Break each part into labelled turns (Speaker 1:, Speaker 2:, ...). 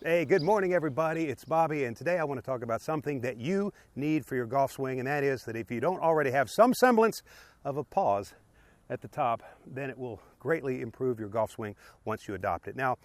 Speaker 1: Hey, good morning everybody. It's Bobby, and today I want to talk about something that you need for your golf swing, and that is that if you don't already have some semblance of a pause at the top, then it will greatly improve your golf swing once you adopt it. Now,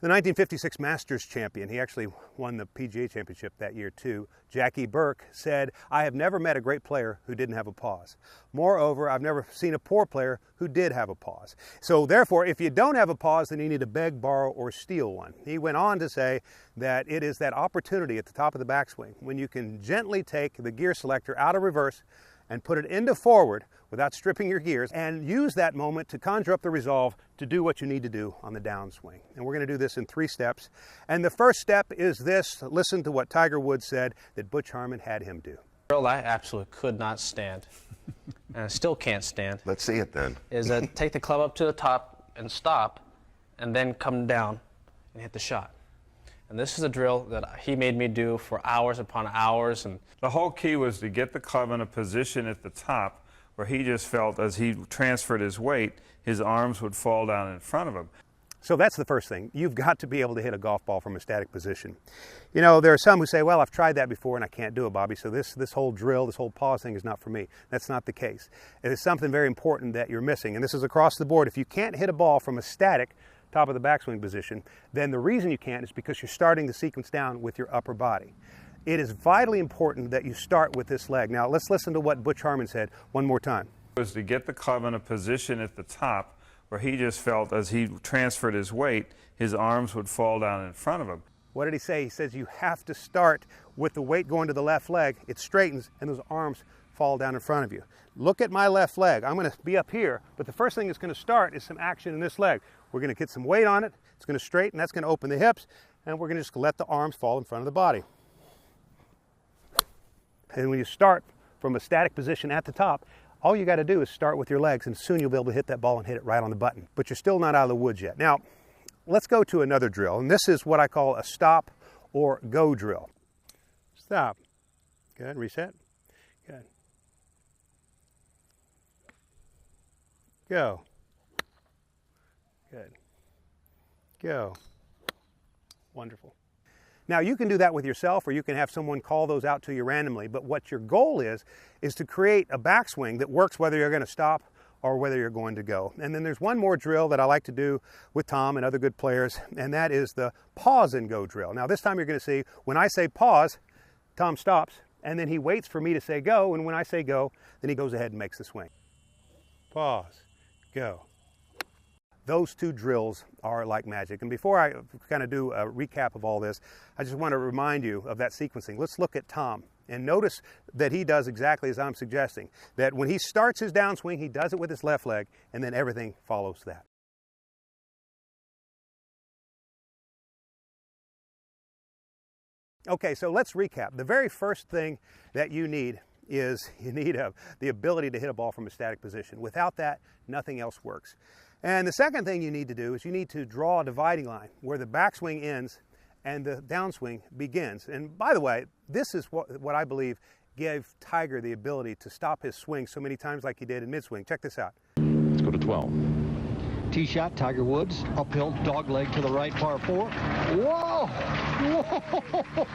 Speaker 1: the 1956 Masters champion, he actually won the PGA championship that year too, Jackie Burke, said, "I have never met a great player who didn't have a pause. Moreover, I've never seen a poor player who did have a pause." So therefore, if you don't have a pause, then you need to beg, borrow, or steal one. He went on to say that it is that opportunity at the top of the backswing when you can gently take the gear selector out of reverse and put it into forward without stripping your gears, and use that moment to conjure up the resolve to do what you need to do on the downswing. And we're going to do this in 3 steps. And the first step is this. Listen to what Tiger Woods said that Butch Harmon had him do.
Speaker 2: Drill I absolutely could not stand, and I still can't stand.
Speaker 3: Let's see it then.
Speaker 2: Is that take the club up to the top and stop, and then come down and hit the shot. And this is a drill that he made me do for hours upon hours. And
Speaker 4: the whole key was to get the club in a position at the top where he just felt as he transferred his weight, his arms would fall down in front of him.
Speaker 1: So that's the first thing. You've got to be able to hit a golf ball from a static position. You know, there are some who say, well, I've tried that before and I can't do it, Bobby, so this whole drill, this whole pause thing is not for me. That's not the case. It is something very important that you're missing, and this is across the board. If you can't hit a ball from a static top of the backswing position, then the reason you can't is because you're starting the sequence down with your upper body. It is vitally important that you start with this leg. Now, let's listen to what Butch Harmon said one more time.
Speaker 4: It was to get the club in a position at the top where he just felt as he transferred his weight, his arms would fall down in front of him.
Speaker 1: What did he say? He says you have to start with the weight going to the left leg. It straightens and those arms fall down in front of you. Look at my left leg. I'm going to be up here, but the first thing that's going to start is some action in this leg. We're going to get some weight on it. It's going to straighten. That's going to open the hips, and we're going to just let the arms fall in front of the body. And when you start from a static position at the top, all you got to do is start with your legs, and soon you'll be able to hit that ball and hit it right on the button. But you're still not out of the woods yet. Now, let's go to another drill, and this is what I call a stop or go drill. Stop. Good. Reset. Good. Go. Good. Go. Wonderful. Now, you can do that with yourself, or you can have someone call those out to you randomly, but what your goal is to create a backswing that works whether you're going to stop or whether you're going to go. And then there's one more drill that I like to do with Tom and other good players, and that is the pause and go drill. Now, this time you're going to see when I say pause, Tom stops, and then he waits for me to say go, and when I say go, then he goes ahead and makes the swing. Pause, go. Those 2 drills are like magic. And before I kind of do a recap of all this, I just want to remind you of that sequencing. Let's look at Tom and notice that he does exactly as I'm suggesting. That when he starts his downswing, he does it with his left leg, and then everything follows that. Okay, so let's recap. The very first thing that you need is the ability to hit a ball from a static position. Without that, nothing else works. And the second thing you need to do is you need to draw a dividing line where the backswing ends and the downswing begins. And by the way, this is what I believe gave Tiger the ability to stop his swing so many times like he did in mid-swing. Check this out.
Speaker 5: Let's go to 12.
Speaker 6: Tee shot, Tiger Woods, uphill, dog leg to the right, par 4. Whoa! Whoa!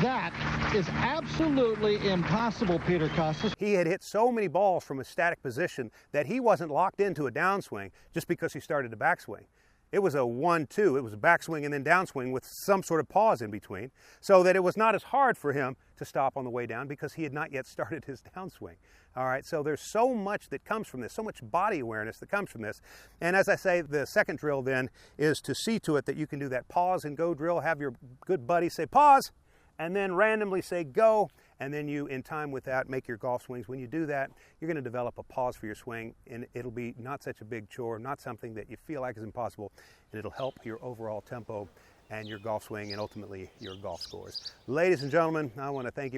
Speaker 6: That is absolutely impossible, Peter Costas.
Speaker 1: He had hit so many balls from a static position that he wasn't locked into a downswing just because he started a backswing. It was a 1-2. It was a backswing and then downswing with some sort of pause in between, so that it was not as hard for him to stop on the way down because he had not yet started his downswing. All right, so there's so much that comes from this, so much body awareness that comes from this. And as I say, the second drill then is to see to it that you can do that pause and go drill. Have your good buddy say pause, and then randomly say go, and then you, in time with that, make your golf swings. When you do that, you're going to develop a pause for your swing, and it'll be not such a big chore, not something that you feel like is impossible, and it'll help your overall tempo and your golf swing and ultimately your golf scores. Ladies and gentlemen, I want to thank you